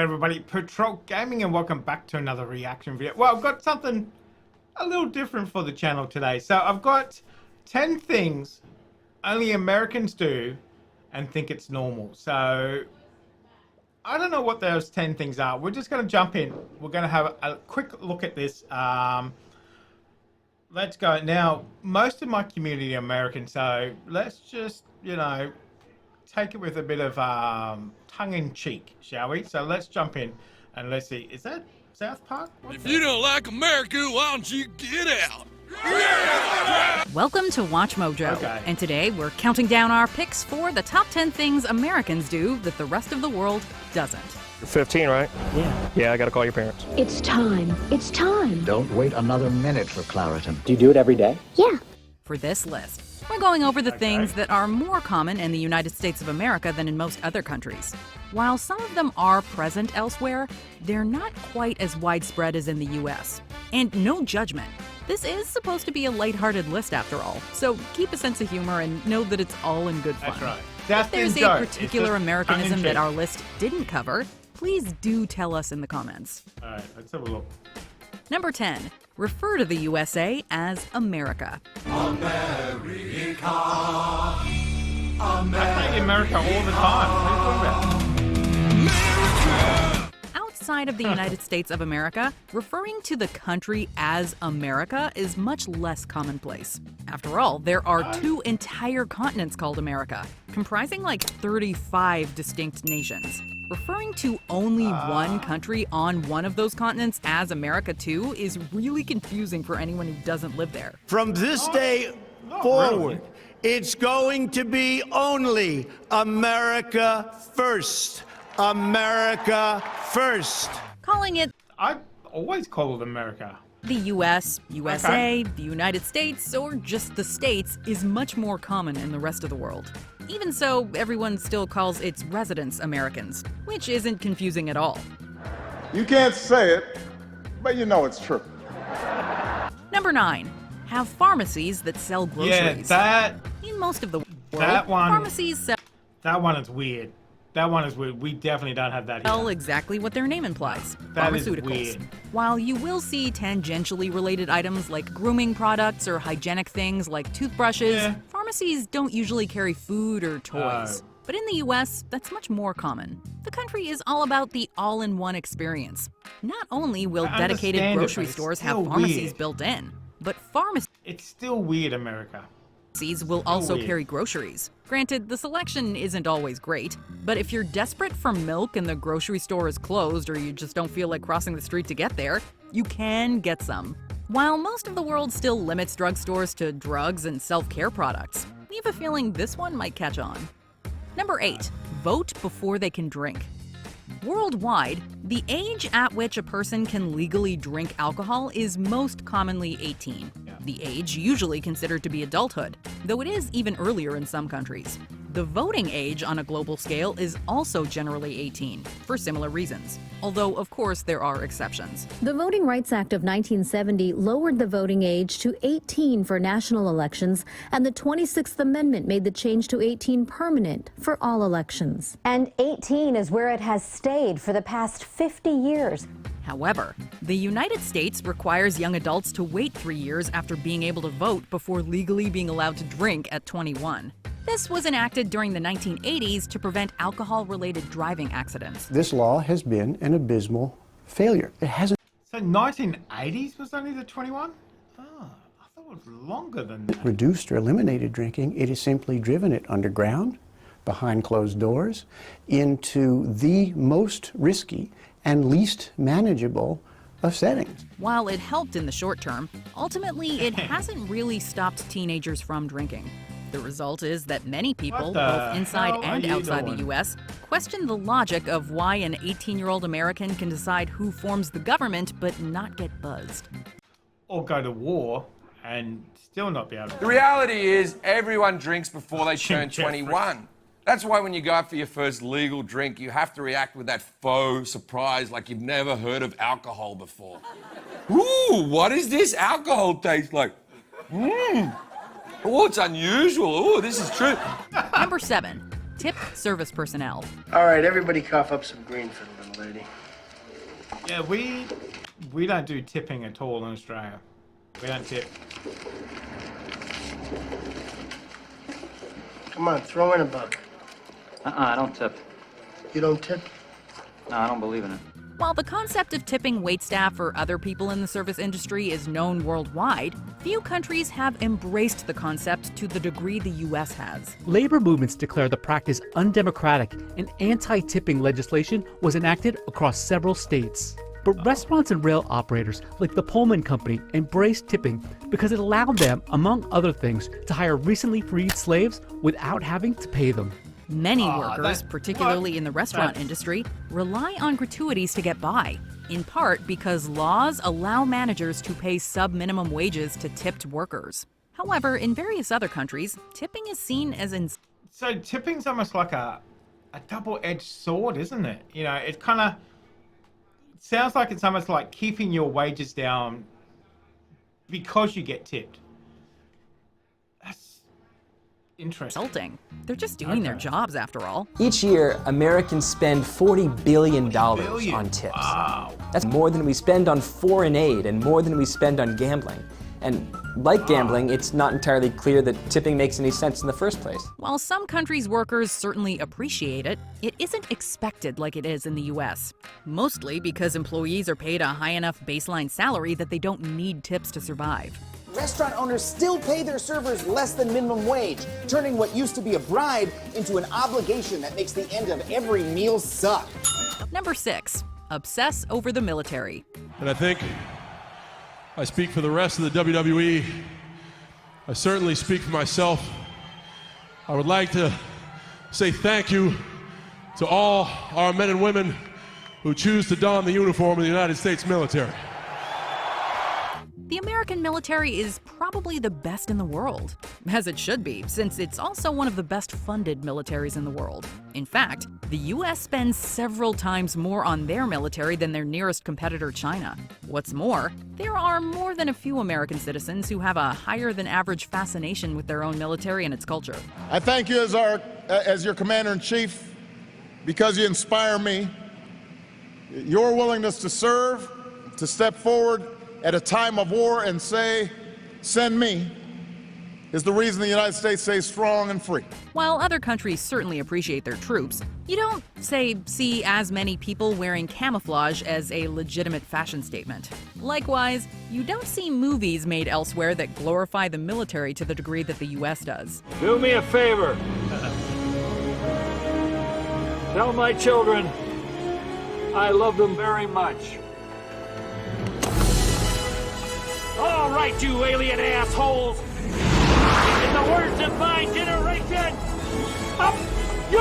everybody, Patrol Gaming, and welcome back to another reaction video. Well, I've got something a little different for the channel today. So I've got 10 things only Americans do and think it's normal. So I don't know what those 10 things are. We're just going to jump in. We're going to have a quick look at this. Let's go. Now, most of my community are American, so let's just, you know, take it with a bit of tongue-in-cheek, shall we? So let's jump in and let's see. Is that South Park? If you don't like America, why don't you get out? Welcome to Watch Mojo. Okay. And today we're counting down our picks for the top 10 things Americans do that the rest of the world doesn't. You're 15, right? Yeah, I gotta call your parents. It's time. It's time. Don't wait another minute for Claritin. Do you do it every day? Yeah. For this list, we're going over the things that are more common in the United States of America than in most other countries. While some of them are present elsewhere, they're not quite as widespread as in the US. And no judgment. This is supposed to be a lighthearted list after all, so keep a sense of humor and know that it's all in good fun. That's right. If there's a particular Americanism that our list didn't cover, please do tell us in the comments. All right, let's have a look. Number 10. Refer to the USA as America. I say America all the time. What are you talking about? Outside of the United States of America, referring to the country as America is much less commonplace. After all, there are two entire continents called America, comprising like 35 distinct nations. Referring to only one country on one of those continents as America too is really confusing for anyone who doesn't live there. From this day not forward, really. it's going to be only America first. America first. Calling it I always call it America. the US, USA, the United States, or just the States is much more common in the rest of the world. Even so, everyone still calls its residents Americans, which isn't confusing at all. You can't say it, but you know it's true. Number 9. Have pharmacies that sell groceries. Yeah, In most of the world, that one- pharmacies sell that one is weird. That one is weird. We definitely don't have that here. exactly what their name implies, That is pharmaceuticals. weird. While you will see tangentially related items like grooming products or hygienic things like toothbrushes, Yeah. pharmacies don't usually carry food or toys. Oh. But in the US, that's much more common. The country is all about the all-in-one experience. Not only will I dedicated understand it, grocery but it's stores have still pharmacies weird. built in, but pharmacies It's still weird, America. will also weird. carry groceries. Granted, the selection isn't always great, but if you're desperate for milk and the grocery store is closed or you just don't feel like crossing the street to get there, you can get some. While most of the world still limits drugstores to drugs and self-care products, we have a feeling this one might catch on. Number 8. Vote before they can drink. Worldwide, the age at which a person can legally drink alcohol is most commonly 18. The age usually considered to be adulthood, though it is even earlier in some countries. The voting age on a global scale is also generally 18, for similar reasons, although of course there are exceptions. The Voting Rights Act of 1970 lowered the voting age to 18 for national elections, and the 26th Amendment made the change to 18 permanent for all elections. And 18 is where it has stayed for the past 50 years. However, the United States requires young adults to wait 3 years after being able to vote before legally being allowed to drink at 21. This was enacted during the 1980s to prevent alcohol-related driving accidents. This law has been an abysmal failure. It hasn't So 1980s was only the 21? Oh, I thought it was longer than that. reduced or eliminated drinking. It has simply driven it underground, behind closed doors, into the most risky and least manageable of settings. While it helped in the short term, ultimately it hasn't really stopped teenagers from drinking. The result is that many people, What the both inside hell are and you outside the doing? US, question the logic of why an 18-year-old American can decide who forms the government but not get buzzed. Or go to war and still not be able The to. reality is everyone drinks before they turn Jim Jeffries. 21. That's why when you go out for your first legal drink, you have to react with that faux surprise like you've never heard of alcohol before. Ooh, what does this alcohol taste like? Oh, it's unusual. Oh, this is true. Number 7. Tip service personnel. All right, everybody cough up some green for the little lady. Yeah, we don't do tipping at all in Australia. We don't tip. Come on, throw in a buck. I don't tip. You don't tip? No, I don't believe in it. While the concept of tipping waitstaff or other people in the service industry is known worldwide, few countries have embraced the concept to the degree the U.S. has. Labor movements declare the practice undemocratic, and anti-tipping legislation was enacted across several states. But restaurants and rail operators like the Pullman Company embraced tipping because it allowed them, among other things, to hire recently freed slaves without having to pay them. Many workers, particularly in the restaurant industry, rely on gratuities to get by, in part because laws allow managers to pay sub-minimum wages to tipped workers. However, in various other countries, tipping is seen as So tipping's almost like a double-edged sword, isn't it? You know, it kind of sounds like it's almost like keeping your wages down because you get tipped. That's interesting. insulting. They're just doing their jobs after all. Each year, Americans spend $40 billion on tips. Wow. That's more than we spend on foreign aid and more than we spend on gambling. And like gambling, it's not entirely clear that tipping makes any sense in the first place. While some countries' workers certainly appreciate it, it isn't expected like it is in the US. Mostly because employees are paid a high enough baseline salary that they don't need tips to survive. Restaurant owners still pay their servers less than minimum wage, turning what used to be a bribe into an obligation that makes the end of every meal suck. Number 6, obsess over the military. And I think I speak for the rest of the WWE. I certainly speak for myself. I would like to say thank you to all our men and women who choose to don the uniform of the United States military. The American military is probably the best in the world, as it should be, since it's also one of the best funded militaries in the world. In fact, the US spends several times more on their military than their nearest competitor, China. What's more, there are more than a few American citizens who have a higher than average fascination with their own military and its culture. I thank you as your commander-in-chief because you inspire me. Your willingness to serve, to step forward at a time of war and say, send me, is the reason the United States stays strong and free. While other countries certainly appreciate their troops, you don't, see as many people wearing camouflage as a legitimate fashion statement. Likewise, you don't see movies made elsewhere that glorify the military to the degree that the US does. Do me a favor. Tell my children I love them very much. All right, you alien assholes! In the words of my generation, up yours!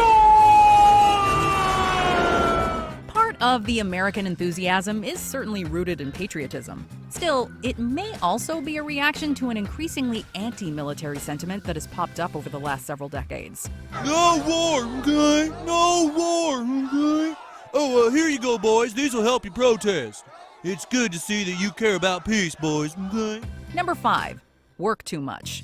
Part of the American enthusiasm is certainly rooted in patriotism. Still, it may also be a reaction to an increasingly anti-military sentiment that has popped up over the last several decades. No war, okay? No war, okay? Oh, here you go, boys. These will help you protest. It's good to see that you care about peace, boys, okay? Number 5, work too much.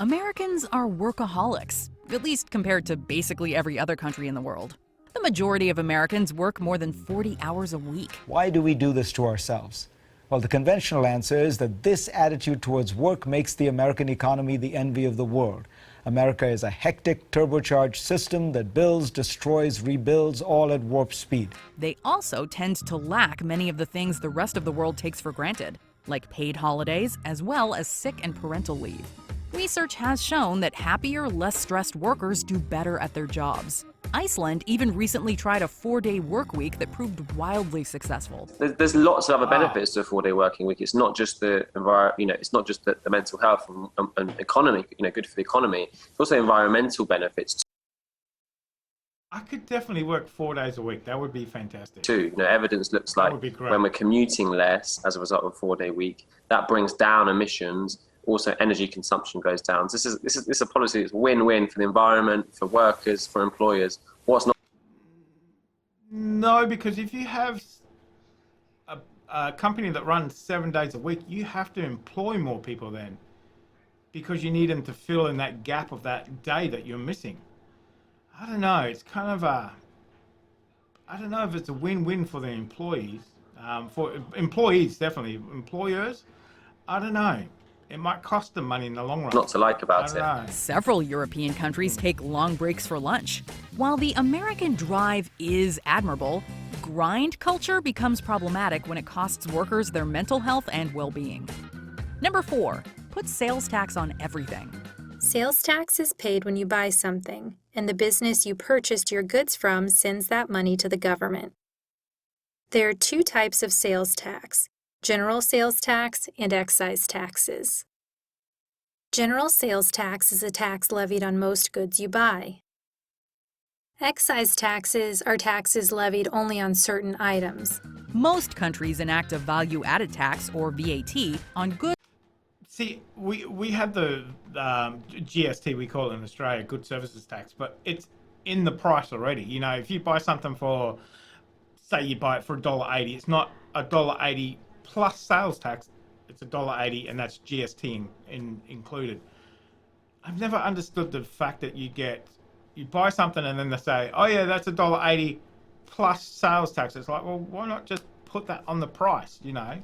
Americans are workaholics, at least compared to basically every other country in the world. The majority of Americans work more than 40 hours a week. Why do we do this to ourselves? Well, the conventional answer is that this attitude towards work makes the American economy the envy of the world. America is a hectic, turbocharged system that builds, destroys, rebuilds, all at warp speed. They also tend to lack many of the things the rest of the world takes for granted, like paid holidays, as well as sick and parental leave. Research has shown that happier, less stressed workers do better at their jobs. Iceland even recently tried a 4-day work week that proved wildly successful. There's lots of other benefits to a 4-day working week. It's not just the it's not just the mental health and economy, good for the economy. It's also environmental benefits I could definitely work 4 days a week. That would be fantastic. too. Evidence looks like when we're commuting less as a result of a 4-day week, that brings down emissions. Also, energy consumption goes down. So this is a policy that's win-win for the environment, for workers, for employers. What's not? No, because if you have a company that runs 7 days a week, you have to employ more people then, because you need them to fill in that gap of that day that you're missing. I don't know. It's kind of I don't know if it's a win-win for the employees. For employees, definitely. Employers, I don't know. It might cost them money in the long run. Not to like about it. Know. Several European countries take long breaks for lunch. While the American drive is admirable, grind culture becomes problematic when it costs workers their mental health and well-being. Number 4, put sales tax on everything. Sales tax is paid when you buy something, and the business you purchased your goods from sends that money to the government. There are 2 types of sales tax: general sales tax and excise taxes. General sales tax is a tax levied on most goods you buy. Excise taxes are taxes levied only on certain items. Most countries enact a value-added tax, or VAT, on goods. See, we have the GST, we call it in Australia, Good Services Tax, but it's in the price already. You know, if you buy something for, say you buy it for $1.80, it's not $1.80 plus sales tax, it's $1.80 and that's GST included. I've never understood the fact that you buy something and then they say, oh yeah, that's $1.80 plus sales tax. It's like, well, why not just put that on the price, you know?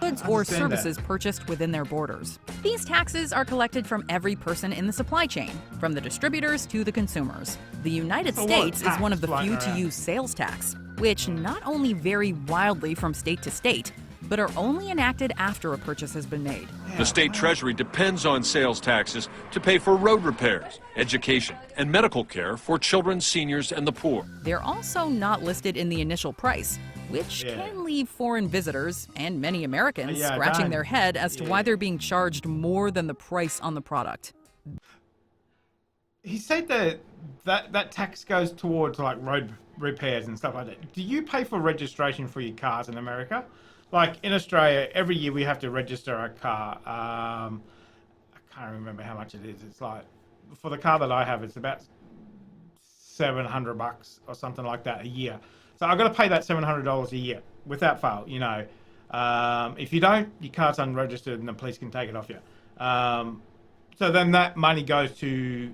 Goods or services purchased within their borders. These taxes are collected from every person in the supply chain, from the distributors to the consumers. The United States is one of the few to use sales tax, which not only vary wildly from state to state, but are only enacted after a purchase has been made. The state treasury depends on sales taxes to pay for road repairs, education, and medical care for children, seniors, and the poor. They're also not listed in the initial price, which can leave foreign visitors and many Americans scratching their head as to why they're being charged more than the price on the product. He said that tax goes towards like road repairs and stuff like that. Do you pay for registration for your cars in America? Like in Australia, every year we have to register our car. I can't remember how much it is. It's like, for the car that I have, it's about $700 or something like that a year. So I've got to pay that $700 a year without fail, you know. If you don't, your car's unregistered and the police can take it off you. So then that money goes to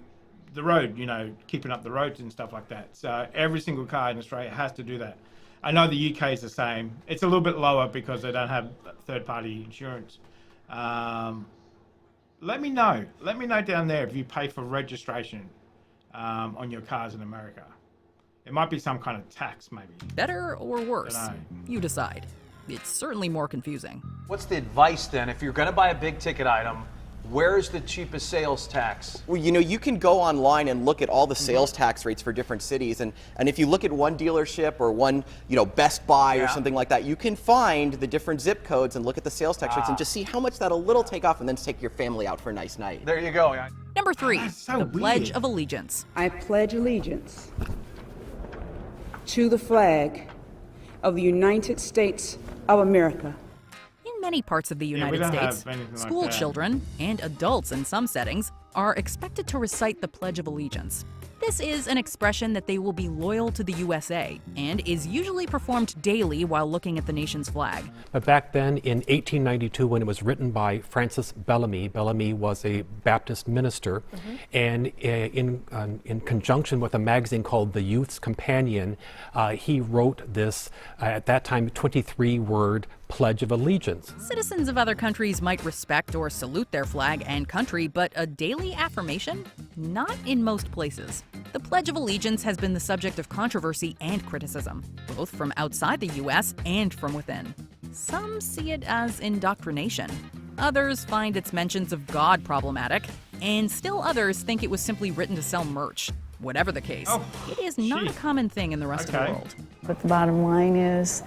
the road, you know, keeping up the roads and stuff like that. So every single car in Australia has to do that. I know the UK is the same. It's a little bit lower because they don't have third-party insurance. Let me know. Let me know down there if you pay for registration on your cars in America. It might be some kind of tax, maybe. Better or worse? You decide. It's certainly more confusing. What's the advice then? If you're going to buy a big ticket item, where's the cheapest sales tax? Well, you know, you can go online and look at all the sales tax rates for different cities. And if you look at one dealership or one, you know, Best Buy or something like that, you can find the different zip codes and look at the sales tax rates and just see how much that'll little take off and then take your family out for a nice night. There you go. Number 3, the Pledge of Allegiance. I pledge allegiance to the flag of the United States of America. In many parts of the United States, school children and adults in some settings are expected to recite the Pledge of Allegiance. This is an expression that they will be loyal to the USA and is usually performed daily while looking at the nation's flag. But back then in 1892, when it was written by Francis Bellamy, Bellamy was a Baptist minister, and in conjunction with a magazine called The Youth's Companion, he wrote this, at that time, 23-word Pledge of Allegiance. Citizens of other countries might respect or salute their flag and country, but a daily affirmation? Not in most places. The Pledge of Allegiance has been the subject of controversy and criticism, both from outside the U.S. and from within. Some see it as indoctrination. Others find its mentions of God problematic, and still others think it was simply written to sell merch. Whatever the case, it is not a common thing in the rest of the world. But the bottom line is,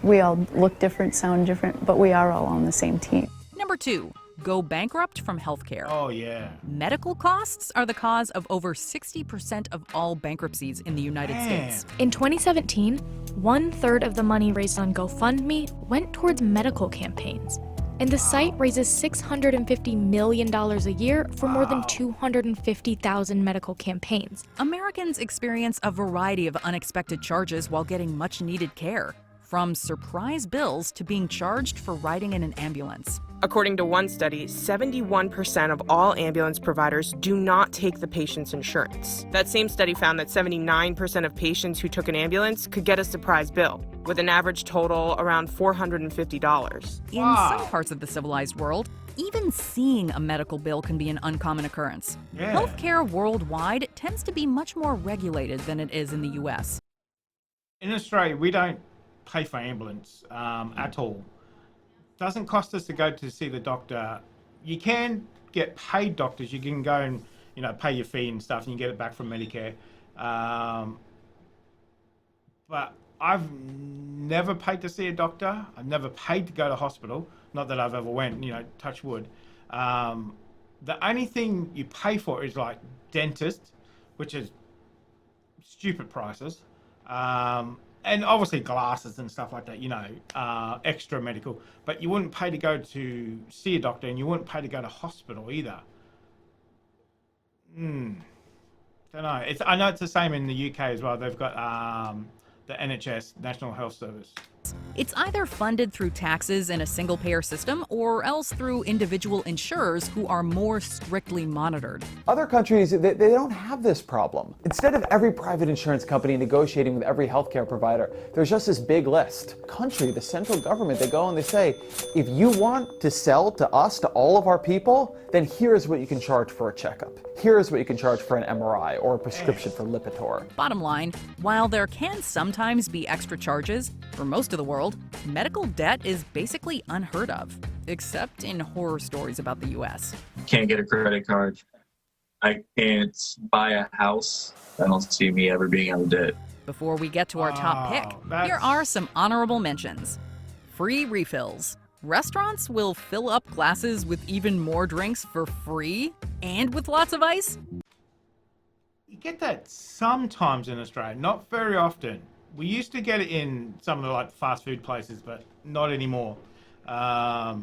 we all look different, sound different, but we are all on the same team. Number 2, go bankrupt from healthcare. Oh, yeah. Medical costs are the cause of over 60% of all bankruptcies in the United States. In 2017, 1/3 of the money raised on GoFundMe went towards medical campaigns. And the site raises $650 million a year for more than 250,000 medical campaigns. Americans experience a variety of unexpected charges while getting much-needed care. from surprise bills to being charged for riding in an ambulance. According to one study, 71% of all ambulance providers do not take the patient's insurance. That same study found that 79% of patients who took an ambulance could get a surprise bill, with an average total around $450. In some parts of the civilized world, even seeing a medical bill can be an uncommon occurrence. Yeah. Healthcare worldwide tends to be much more regulated than it is in the US. In Australia, we don't pay for ambulance at all. Doesn't cost us to go to see the doctor. You can get paid doctors. You can go and pay your fee and stuff, and you get it back from Medicare. But I've never paid to see a doctor. I've never paid to go to hospital. Not that I've ever went. Touch wood. The only thing you pay for is like dentist, which is stupid prices. And obviously glasses and stuff like that, extra medical. But you wouldn't pay to go to see a doctor, and you wouldn't pay to go to hospital either. Don't know. I know it's the same in the UK as well. They've got the NHS, National Health Service. It's either funded through taxes in a single-payer system or else through individual insurers who are more strictly monitored. Other countries, they don't have this problem. Instead of every private insurance company negotiating with every healthcare provider, there's just this big list. Country, the central government, they go and they say, if you want to sell to us, to all of our people, then here's what you can charge for a checkup. Here's what you can charge for an MRI or a prescription for Lipitor. Bottom line, while there can sometimes be extra charges, for most of the world, medical debt is basically unheard of, except in horror stories about the US. Can't get a credit card. I can't buy a house. I don't see me ever being out of debt. Before we get to our top pick, here are some honorable mentions. Free refills. Restaurants will fill up glasses with even more drinks for free and with lots of ice. You get that sometimes in Australia, not very often. We used to get it in some of the fast food places, but not anymore. Yeah,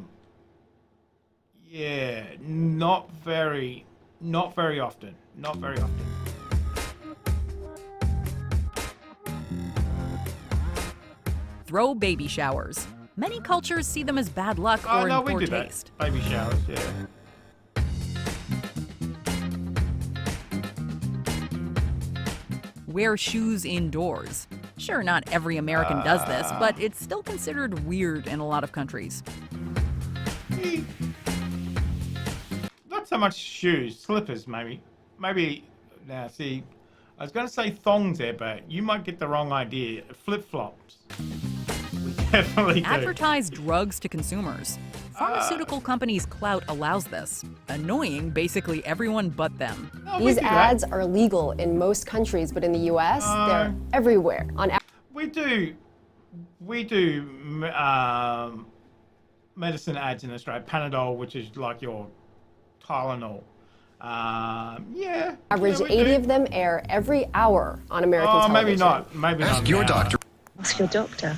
not very often. Not very often. Throw baby showers. Many cultures see them as bad luck or in poor taste. Baby showers, yeah. Wear shoes indoors. Sure, not every American does this, but it's still considered weird in a lot of countries. Not so much shoes, slippers maybe. Now see, I was going to say thongs there, but you might get the wrong idea. Flip-flops. We definitely do. Advertise drugs to consumers. Pharmaceutical companies' clout allows this, annoying basically everyone but them. These ads are legal in most countries, but in the U.S., they're everywhere. We do medicine ads in Australia. Panadol, which is like your Tylenol. Yeah. Average 80 of them air every hour on American television. Maybe not. Ask your doctor. Ask your doctor.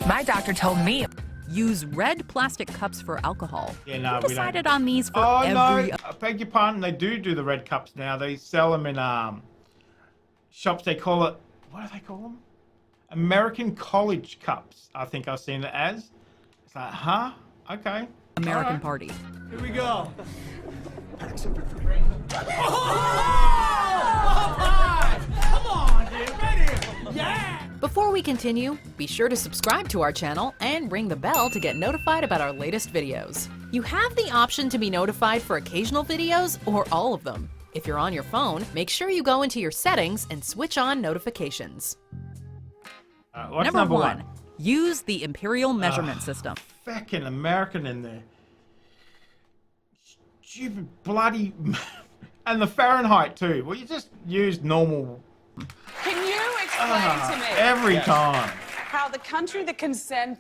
My doctor told me. Use red plastic cups for alcohol. Yeah, no, we decided on these for every... no, I beg your pardon, they do the red cups now. They sell them in shops. They call it, what do they call them? American College Cups, I think I've seen it as. It's like, huh? Okay. American Party. Here we go. Come on, dude. Right here. Yeah. Before we continue, be sure to subscribe to our channel and ring the bell to get notified about our latest videos. You have the option to be notified for occasional videos or all of them. If you're on your phone, make sure you go into your settings and switch on notifications. What's Number one, use the Imperial Measurement System. Fucking American in there. Stupid bloody... and the Fahrenheit too. Well, you just use normal... Can you explain to me every time how the country that can send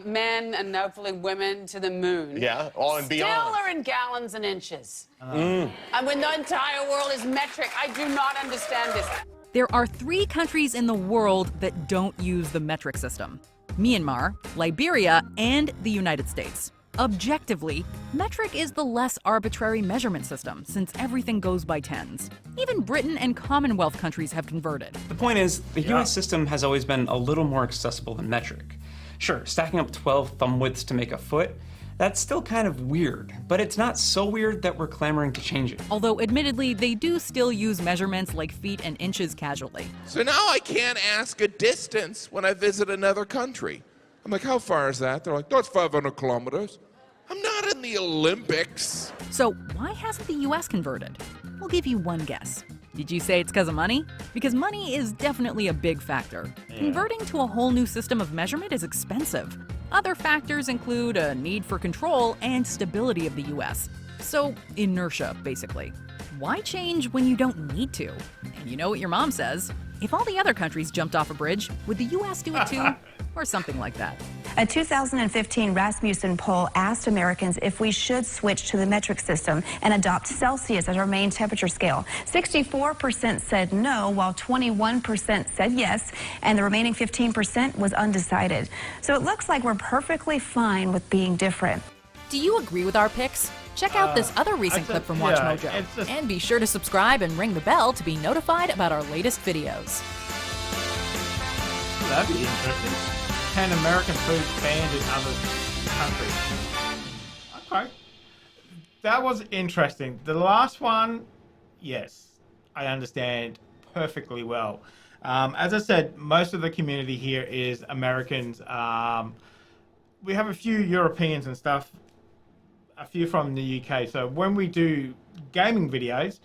men and hopefully women to the moon and beyond still are in gallons and inches? And when the entire world is metric, I do not understand this. There are 3 countries in the world that don't use the metric system: Myanmar, Liberia, and the United States. Objectively, metric is the less arbitrary measurement system since everything goes by tens. Even Britain and Commonwealth countries have converted. The point is, the US system has always been a little more accessible than metric. Sure, stacking up 12 thumb widths to make a foot, that's still kind of weird, but it's not so weird that we're clamoring to change it. Although, admittedly, they do still use measurements like feet and inches casually. So now I can't ask a distance when I visit another country. I'm like, how far is that? They're like, that's 500 kilometers. I'm not in the Olympics. So why hasn't the US converted? We'll give you one guess. Did you say it's because of money? Because money is definitely a big factor. Converting to a whole new system of measurement is expensive. Other factors include a need for control and stability of the US. So, inertia, basically. Why change when you don't need to? And you know what your mom says? If all the other countries jumped off a bridge, would the US do it too? Or something like that. A 2015 Rasmussen poll asked Americans if we should switch to the metric system and adopt Celsius as our main temperature scale. 64% said no, while 21% said yes, and the remaining 15% was undecided. So it looks like we're perfectly fine with being different. Do you agree with our picks? Check out this other recent clip from Watch Mojo. And be sure to subscribe and ring the bell to be notified about our latest videos. That'd be interesting. 10 American foods banned in other countries. Okay. That was interesting. The last one, yes, I understand perfectly well. As I said, most of the community here is Americans. We have a few Europeans and stuff, a few from the UK. So when we do gaming videos,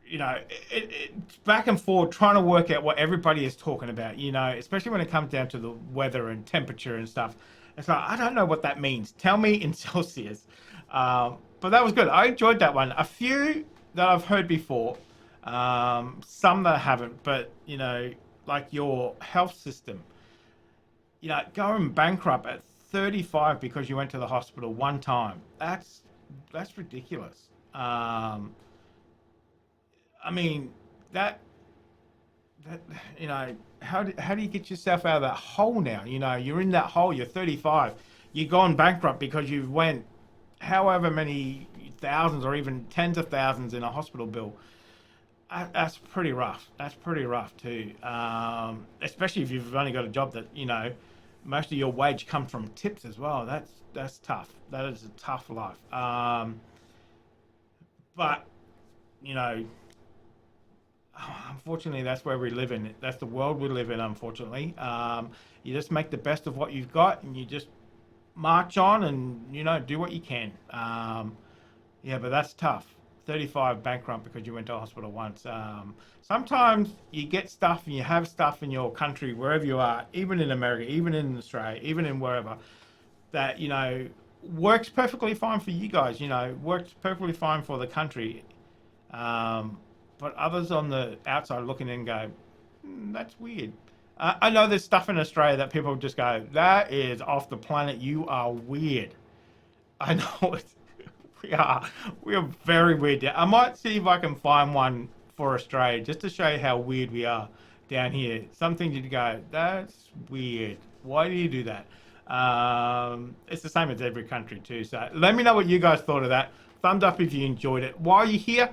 you know, it's back and forth trying to work out what everybody is talking about, you know, especially when it comes down to the weather and temperature and stuff. It's like, I don't know what that means. Tell me in Celsius. But that was good. I enjoyed that one. A few that I've heard before, some that I haven't, but, you know, like your health system, you know, going bankrupt at 35 because you went to the hospital one time. That's ridiculous. I mean, that you know, how do you get yourself out of that hole now? You know, you're in that hole, you're 35. You've gone bankrupt because you went however many thousands or even tens of thousands in a hospital bill. That's pretty rough. That's pretty rough too. Especially if you've only got a job that, you know, most of your wage comes from tips as well. That's tough. That is a tough life. But, you know, unfortunately, that's where we live in. That's the world we live in, unfortunately. You just make the best of what you've got and you just march on and, you know, do what you can. Yeah, but that's tough. 35 bankrupt because you went to hospital once. Sometimes you get stuff and you have stuff in your country, wherever you are, even in America, even in Australia, even in wherever, that, you know, works perfectly fine for you guys, you know, works perfectly fine for the country. But others on the outside looking in go, that's weird. I know there's stuff in Australia that people just go, that is off the planet. You are weird. I know it. We are very weird. I might see if I can find one for Australia just to show you how weird we are down here. Something you go, that's weird. Why do you do that? It's the same as every country too. So let me know what you guys thought of that. Thumbs up if you enjoyed it. While you're here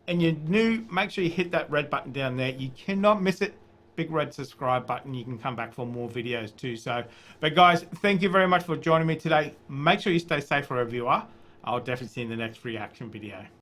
and you're new, make sure you hit that red button down there. You cannot miss it. Big red subscribe button. You can come back for more videos too. So, but guys, thank you very much for joining me today. Make sure you stay safe wherever you are. I'll definitely see you in the next reaction video.